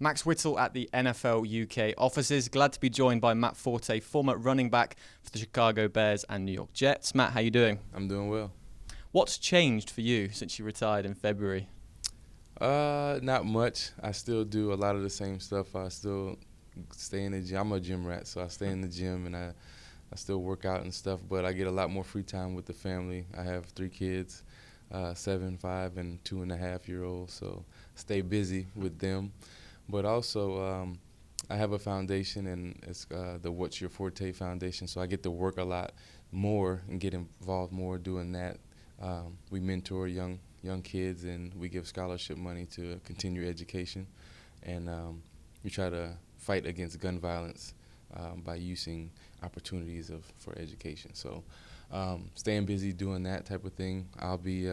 Max Whittle at the NFL UK offices. Glad to be joined by Matt Forte, former running back for the Chicago Bears and New York Jets. Matt, how you doing? I'm doing well. What's changed for you since you retired in February? Not much. I still do a lot of the same stuff. I still stay in the gym. I'm a gym rat, so I stay in the gym and I still work out and stuff, but I get a lot more free time with the family. I have 3 kids, 7, 5, and 2.5-year-olds, so stay busy with them. But also, I have a foundation, and it's the What's Your Forte Foundation, so I get to work a lot more and get involved more doing that. We mentor young kids, and we give scholarship money to continue education, and we try to fight against gun violence by using opportunities for education. So staying busy doing that type of thing. I'll be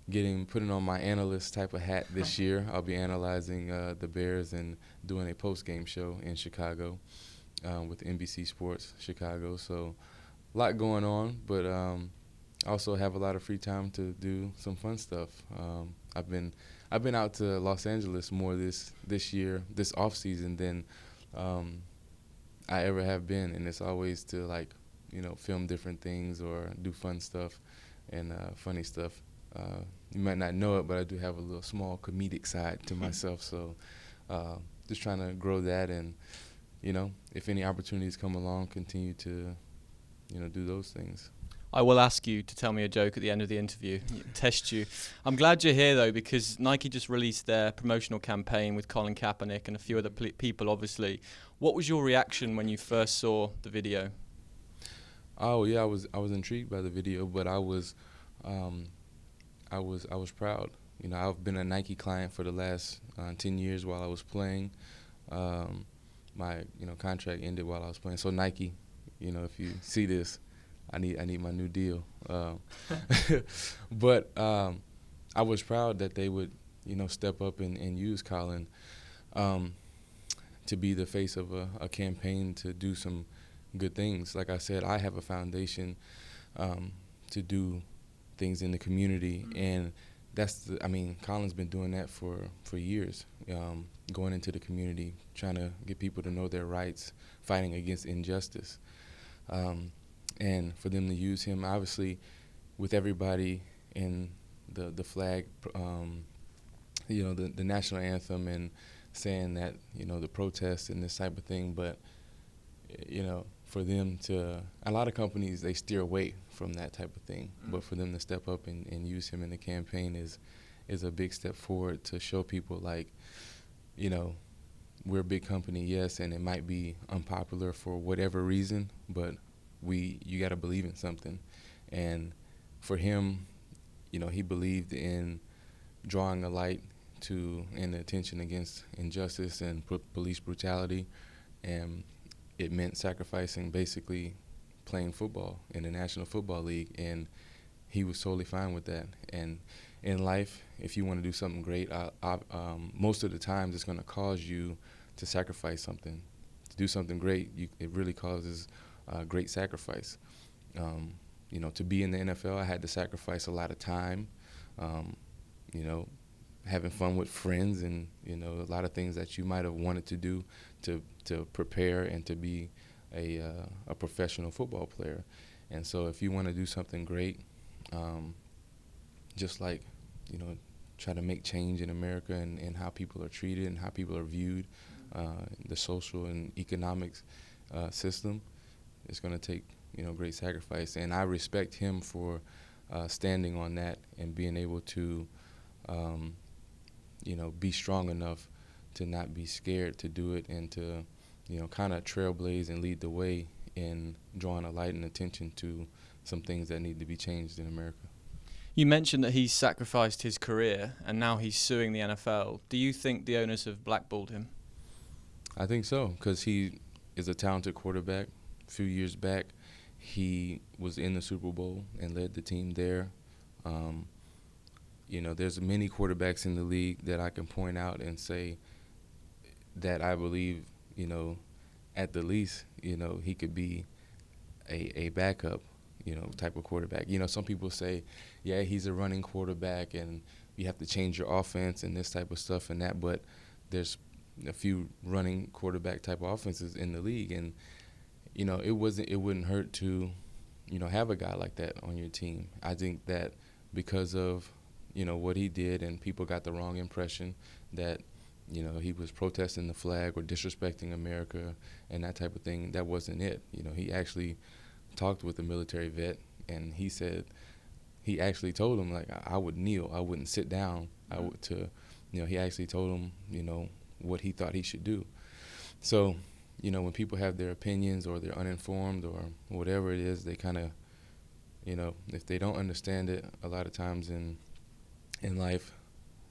putting on my analyst type of hat this year. I'll be analyzing the Bears and doing a post-game show in Chicago with NBC Sports Chicago. So a lot going on, but I also have a lot of free time to do some fun stuff. I've been out to Los Angeles more this year, this off season than I ever have been, and it's always to film different things or do fun stuff and funny stuff. You might not know it, but I do have a little small comedic side to myself, so just trying to grow that, and if any opportunities come along, continue to do those things. I will ask you to tell me a joke at the end of the interview, test you. I'm glad you're here, though, because Nike just released their promotional campaign with Colin Kaepernick and a few other people, obviously. What was your reaction when you first saw the video? Oh yeah, I was intrigued by the video, but I was proud. I've been a Nike client for the last 10 years while I was playing. My contract ended while I was playing. So Nike, if you see this, I need my new deal. But I was proud that they would step up and use Colin to be the face of a campaign to do some good things. Like I said, I have a foundation to do things in the community, and Colin's been doing that for years, going into the community, trying to get people to know their rights, fighting against injustice. And for them to use him, obviously, with everybody in the flag, the national anthem, and saying that, the protest and this type of thing, but, for them to, a lot of companies, they steer away from that type of thing, but for them to step up and use him in the campaign is a big step forward to show people, we're a big company, yes, and it might be unpopular for whatever reason, but you got to believe in something. And for him, he believed in drawing a light and attention against injustice and police brutality, and it meant sacrificing basically playing football in the National Football League, and he was totally fine with that. And in life, if you want to do something great, most of the times it's going to cause you to sacrifice something. To do something great, it really causes great sacrifice. To be in the NFL, I had to sacrifice a lot of time, having fun with friends, and a lot of things that you might have wanted to do to prepare and to be a professional football player. And so if you want to do something great, just try to make change in America and how people are treated and how people are viewed, the social and economics system, it's going to take great sacrifice. And I respect him for standing on that and being able to be strong enough to not be scared to do it, and to kind of trailblaze and lead the way in drawing a light and attention to some things that need to be changed in America. You mentioned that he's sacrificed his career and now he's suing the NFL. Do you think the owners have blackballed him? I think so, because he is a talented quarterback. A few years back, he was in the Super Bowl and led the team there. There's many quarterbacks in the league that I can point out and say that I believe, at the least, he could be a backup, type of quarterback. Some people say, yeah, he's a running quarterback and you have to change your offense and this type of stuff and that, but there's a few running quarterback type of offenses in the league, and it wouldn't hurt to have a guy like that on your team. I think that because of what he did, and people got the wrong impression that he was protesting the flag or disrespecting America and that type of thing. That wasn't it. He actually talked with a military vet, and he said he actually told him, like, I would kneel, I wouldn't sit down. I would he actually told him what he thought he should do. So when people have their opinions or they're uninformed or whatever it is, they kind of if they don't understand it, a lot of times in life,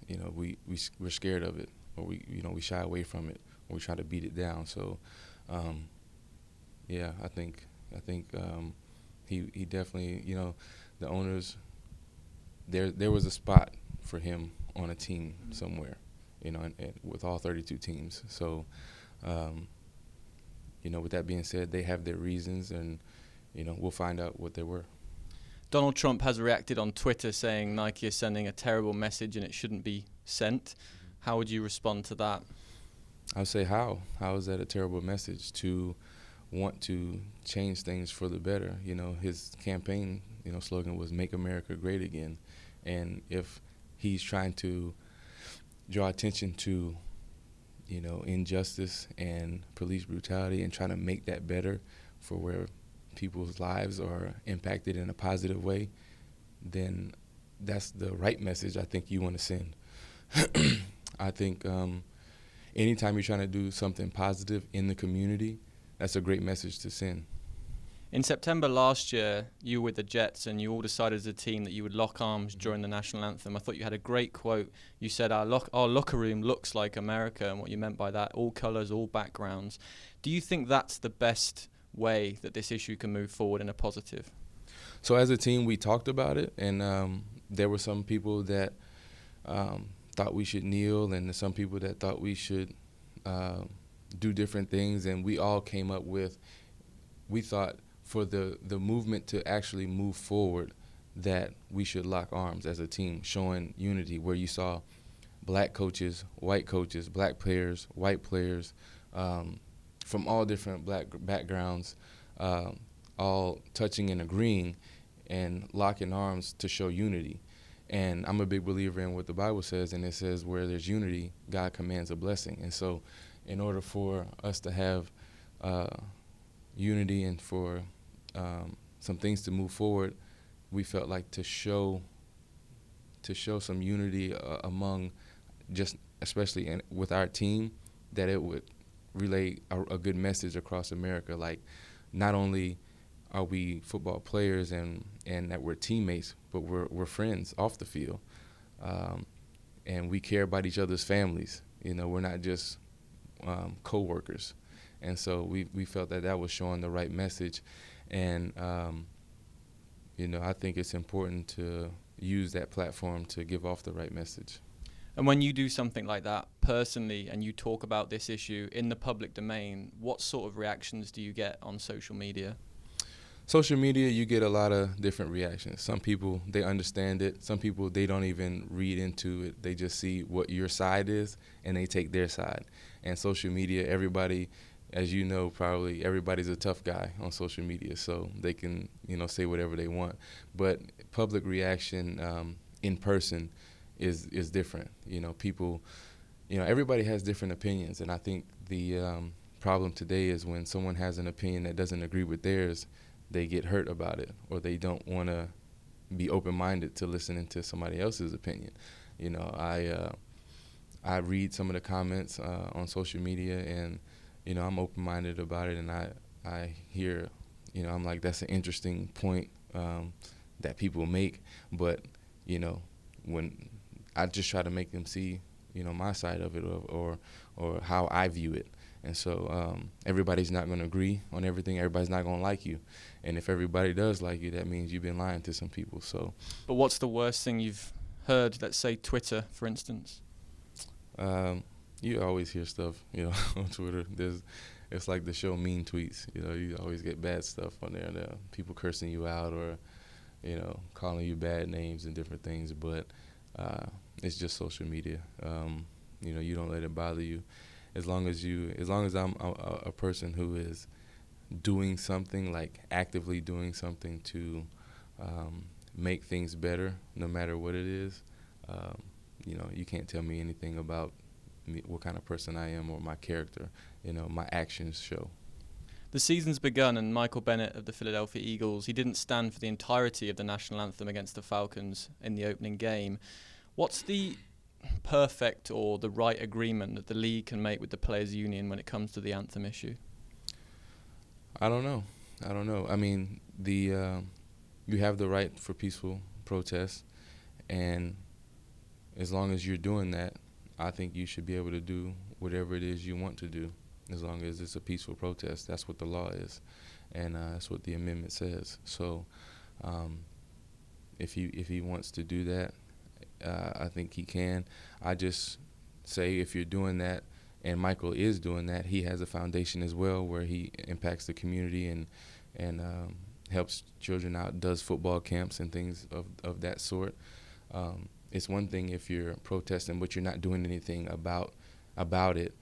we're scared of it, or we shy away from it, or we try to beat it down. So I think he definitely, the owners, there was a spot for him on a team somewhere, and with all 32 teams. So with that being said, they have their reasons, and we'll find out what they were. Donald Trump has reacted on Twitter saying Nike is sending a terrible message and it shouldn't be sent. How would you respond to that? I would say, how is that a terrible message? To want to change things for the better. His campaign slogan was "Make America Great Again," and if he's trying to draw attention to injustice and police brutality and trying to make that better for where people's lives are impacted in a positive way, then that's the right message I think you want to send. I think anytime you're trying to do something positive in the community, that's a great message to send. In September last year, you were with the Jets, and you all decided as a team that you would lock arms during the national anthem. I thought you had a great quote. You said, our locker room looks like America, and what you meant by that, all colours, all backgrounds. Do you think that's the best way that this issue can move forward in a positive? So as a team, we talked about it, and there were some people that thought we should kneel, and some people that thought we should do different things, and we all came up with, we thought for the movement to actually move forward, that we should lock arms as a team, showing unity, where you saw black coaches, black players, white players, from all different black backgrounds, all touching and agreeing and locking arms to show unity. And I'm a big believer in what the Bible says, and it says where there's unity, God commands a blessing. And so in order for us to have unity and for some things to move forward, we felt like to show some unity among, just especially with our team, that it would relay a good message across America. Like, not only are we football players and that we're teammates, but we're friends off the field, and we care about each other's families. We're not just co-workers. And so we felt that was showing the right message, and I think it's important to use that platform to give off the right message. And when you do something like that personally and you talk about this issue in the public domain, what sort of reactions do you get on social media? Social media, you get a lot of different reactions. Some people, they understand it. Some people, they don't even read into it. They just see what your side is, and they take their side. And social media, everybody, as you know, probably everybody's a tough guy on social media, so they can, say whatever they want. But public reaction in person is different. People, everybody has different opinions, and I think the problem today is when someone has an opinion that doesn't agree with theirs, they get hurt about it, or they don't want to be open-minded to listening to somebody else's opinion. I read some of the comments on social media, and I'm open-minded about it, and I hear, I'm like, that's an interesting point that people make, but when I just try to make them see my side of it, or how I view it. And so everybody's not going to agree on everything. Everybody's not going to like you. And if everybody does like you, that means you've been lying to some people. So. But what's the worst thing you've heard, let's say Twitter, for instance? You always hear stuff, on Twitter. It's like the show Mean Tweets. You always get bad stuff on there. People cursing you out, or, calling you bad names and different things. But it's just social media. You don't let it bother you. as long as I'm a person who is doing something, like actively doing something to make things better, no matter what it is, you can't tell me anything about me, what kind of person I am or my character. My actions show. The season's begun, and Michael Bennett of the Philadelphia Eagles, he didn't stand for the entirety of the national anthem against the Falcons in the opening game. What's the perfect or the right agreement that the league can make with the players' union when it comes to the anthem issue? I don't know. I mean, you have the right for peaceful protest, and as long as you're doing that, I think you should be able to do whatever it is you want to do, as long as it's a peaceful protest. That's what the law is, and that's what the amendment says. So, if he wants to do that, I think he can. I just say if you're doing that, and Michael is doing that, he has a foundation as well where he impacts the community and helps children out, does football camps and things of that sort. It's one thing if you're protesting, but you're not doing anything about it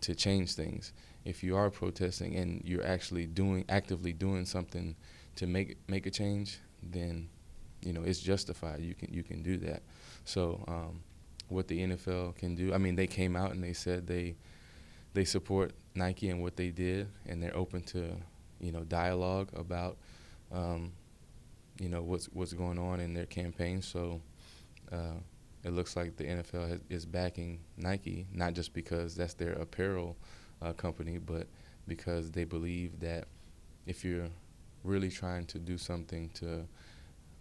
to change things. If you are protesting and you're actually actively doing something to make a change, then it's justified. You can do that. So what the NFL can do, I mean, they came out and they said they support Nike and what they did, and they're open to dialogue about what's going on in their campaign. So it looks like the NFL is backing Nike, not just because that's their apparel company, but because they believe that if you're really trying to do something to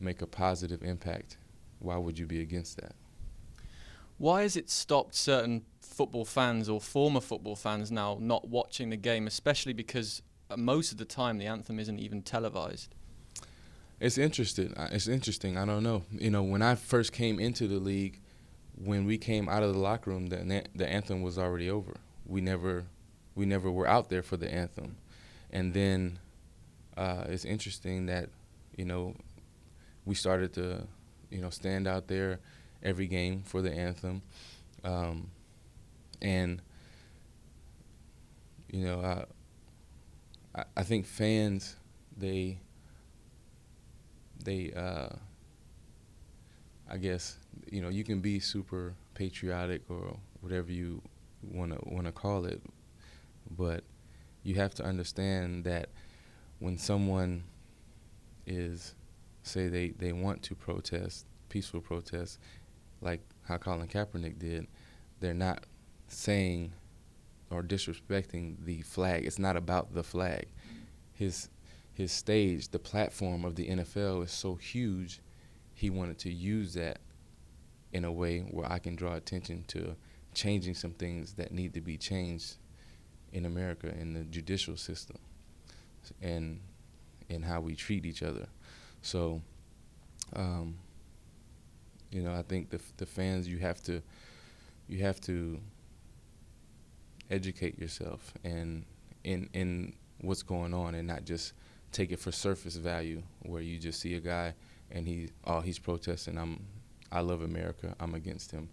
make a positive impact, why would you be against that? Why has it stopped certain football fans or former football fans now not watching the game, especially because most of the time the anthem isn't even televised? It's interesting. I don't know. When I first came into the league, when we came out of the locker room, the anthem was already over. We never were out there for the anthem. And then it's interesting that, we started to, stand out there every game for the anthem. And, I think fans, they I guess, you can be super patriotic or whatever you want to call it, but you have to understand that when someone is, say they want to protest, peaceful protest, like how Colin Kaepernick did, they're not saying or disrespecting the flag. It's not about the flag. His stage, the platform of the NFL is so huge, he wanted to use that in a way where I can draw attention to changing some things that need to be changed in America, in the judicial system, and in how we treat each other. So, I think the fans, you have to educate yourself and in what's going on, and not just take it for surface value, where you just see a guy and he's protesting. I love America, I'm against him.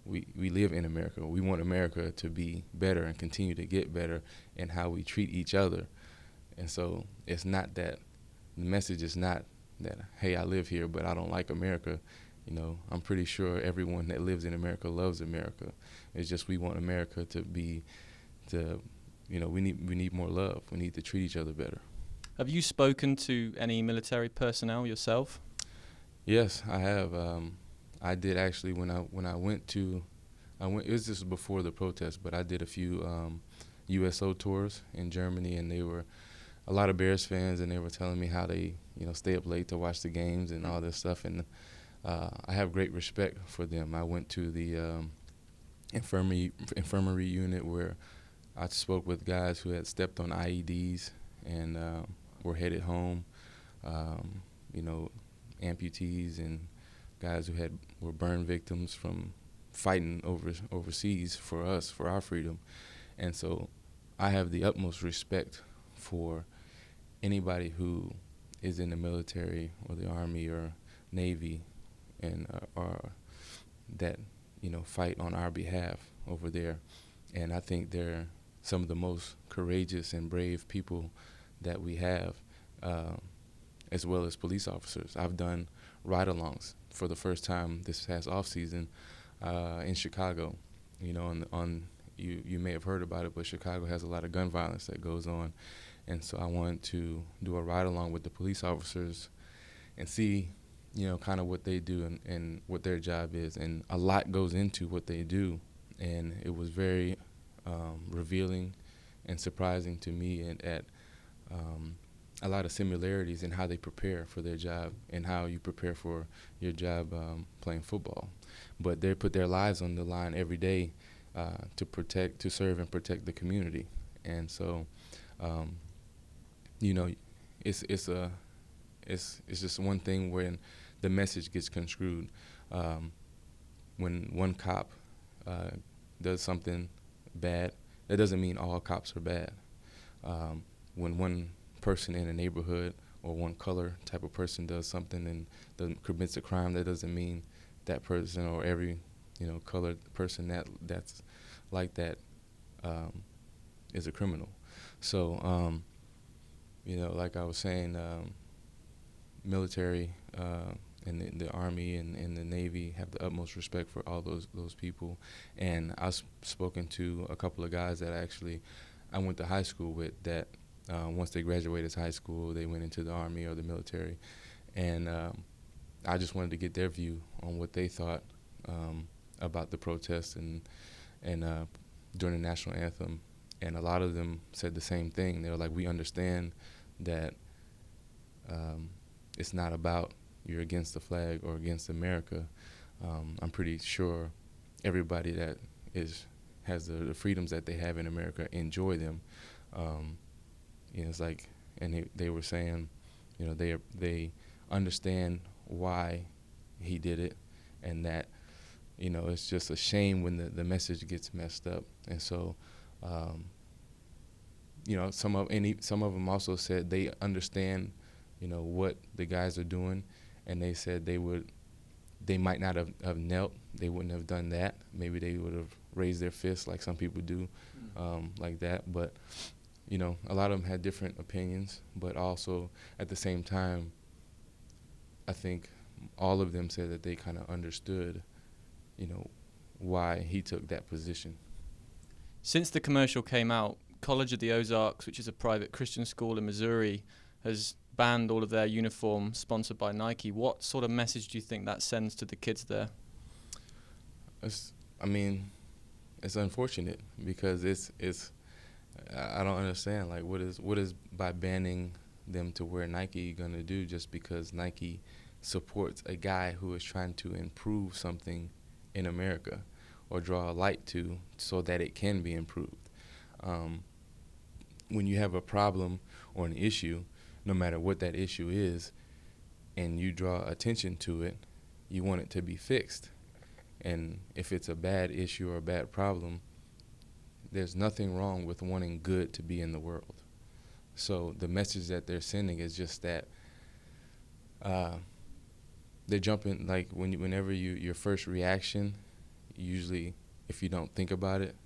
We live in America. We want America to be better and continue to get better in how we treat each other. And so it's not that, the message is not that, hey, I live here, but I don't like America. I'm pretty sure everyone that lives in America loves America. It's just we want America we need more love. We need to treat each other better. Have you spoken to any military personnel yourself? Yes, I have. I did actually when I went. It was just before the protest, but I did a few USO tours in Germany, and they were a lot of Bears fans, and they were telling me how they stay up late to watch the games and all this stuff, and I have great respect for them. I went to the infirmary unit where I spoke with guys who had stepped on IEDs and were headed home. Amputees and guys who were burn victims from fighting overseas for us, for our freedom. And so I have the utmost respect for anybody who is in the military or the Army or Navy and or that fight on our behalf over there. And I think they're some of the most courageous and brave people that we have, uh, as well as police officers. I've done ride-alongs for the first time this past off season in Chicago. You know, on you may have heard about it, but Chicago has a lot of gun violence that goes on, and so I wanted to do a ride-along with the police officers and see, you know, kind of what they do and what their job is. And a lot goes into what they do, and it was very revealing and surprising to me, and at a lot of similarities in how they prepare for their job and how you prepare for your job playing football. But they put their lives on the line every day to serve and protect the community. And so, you know, it's just one thing when the message gets construed. When one cop does something bad, that doesn't mean all cops are bad. When one person in a neighborhood or one color type of person does something and commits a crime, that doesn't mean that person or every, you know, colored person that's like that is a criminal. So, you know, like I was saying, military and the Army and the Navy have the utmost respect for all those people. And I've spoken to a couple of guys that I went to high school with that once they graduated high school, they went into the Army or the military. And I just wanted to get their view on what they thought about the protests and during the national anthem. And a lot of them said the same thing. They were like, we understand that it's not about you're against the flag or against America. I'm pretty sure everybody that has the freedoms that they have in America enjoy them. You know, it's like, and they were saying, you know, they understand why he did it, and that, you know, it's just a shame when the message gets messed up. And so, you know, some of them also said they understand, you know, what the guys are doing, and they said they might not have knelt, they wouldn't have done that. Maybe they would have raised their fists like some people do, like that. But, you know, a lot of them had different opinions, but also at the same time, I think all of them said that they kind of understood, you know, why he took that position. Since the commercial came out, College of the Ozarks, which is a private Christian school in Missouri, has banned all of their uniforms sponsored by Nike. What sort of message do you think that sends to the kids there? It's unfortunate because I don't understand, like, what is by banning them to wear Nike gonna do just because Nike supports a guy who is trying to improve something in America or draw a light to so that it can be improved. When you have a problem or an issue, no matter what that issue is, and you draw attention to it, you want it to be fixed. And if it's a bad issue or a bad problem, there's nothing wrong with wanting good to be in the world. So the message that they're sending is just that they're jumping, like whenever your first reaction, usually if you don't think about it,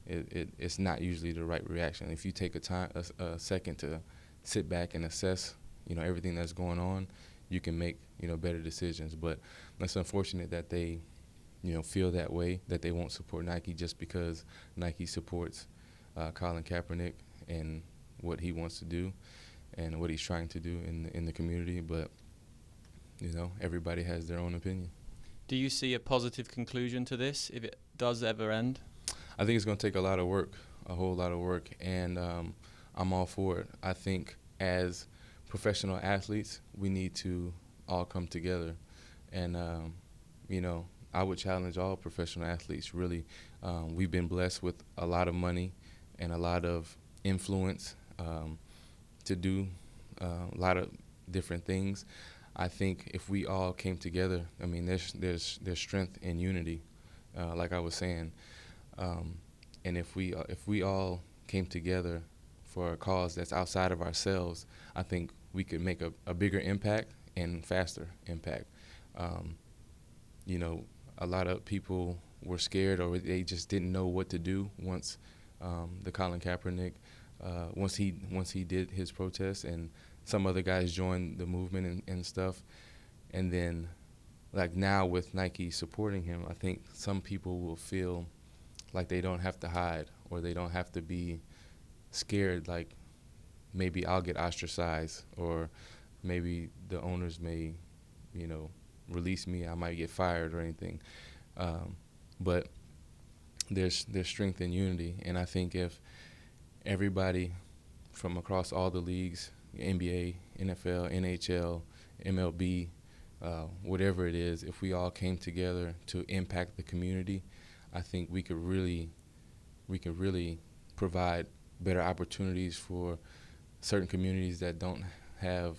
it's not usually the right reaction. If you take a second to sit back and assess, you know, everything that's going on, you can make, you know, better decisions. But it's unfortunate that they, you know, feel that way, that they won't support Nike just because Nike supports Colin Kaepernick and what he wants to do and what he's trying to do in the community. But, you know, everybody has their own opinion. Do you see a positive conclusion to this if it does ever end? I think it's going to take a lot of work, a whole lot of work, and I'm all for it. I think as professional athletes, we need to all come together. And, you know, I would challenge all professional athletes, really. We've been blessed with a lot of money and a lot of influence to do a lot of different things. I think if we all came together, I mean, there's strength in unity, like I was saying. And if we all came together for a cause that's outside of ourselves, I think we could make a bigger impact and faster impact. You know, a lot of people were scared or they just didn't know what to do once the Colin Kaepernick once he did his protest, and some other guys joined the movement and stuff. And then, like now with Nike supporting him, I think some people will feel like they don't have to hide or they don't have to be scared, like maybe I'll get ostracized or maybe the owners may, release me, I might get fired or anything. But there's strength in unity, and I think if everybody from across all the leagues, NBA, NFL, NHL, MLB, whatever it is, if we all came together to impact the community, I think we could really provide better opportunities for certain communities that don't have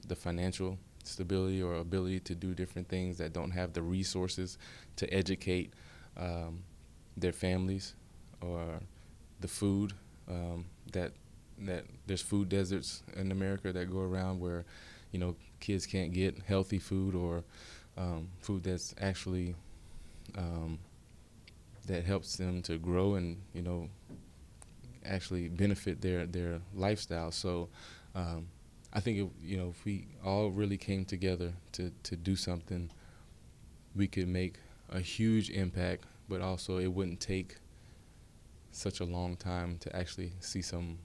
the financial stability or ability to do different things, that don't have the resources to educate their families, or the food that there's food deserts in America that go around where kids can't get healthy food or food that's actually that helps them to grow and actually benefit their lifestyle. So I think if we all really came together to do something, we could make a huge impact, but also it wouldn't take such a long time to actually see some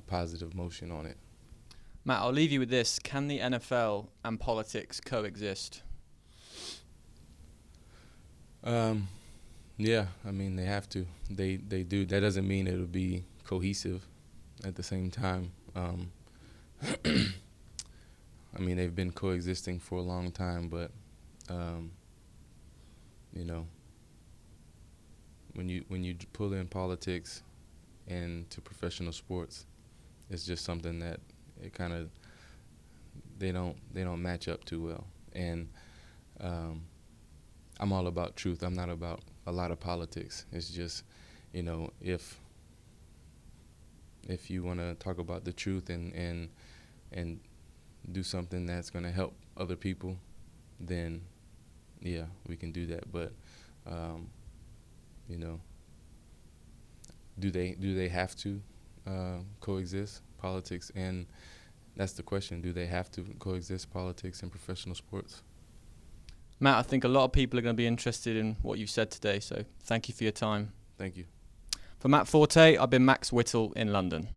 positive motion on it. Matt, I'll leave you with this. Can the NFL and politics coexist? Yeah, I mean, they have to. They do. That doesn't mean it'll be cohesive at the same time. I mean, they've been coexisting for a long time, but when you pull in politics into professional sports, it's just something that it kind of they don't match up too well. And I'm all about truth. I'm not about a lot of politics. It's just if you want to talk about the truth and do something that's going to help other people, then yeah, we can do that. But do they have to coexist, politics and that's the question. Do they have to coexist, politics and professional sports? Matt, I think a lot of people are going to be interested in what you've said today, so thank you for your time. Thank you. For Matt Forte, I've been Max Whittle in London.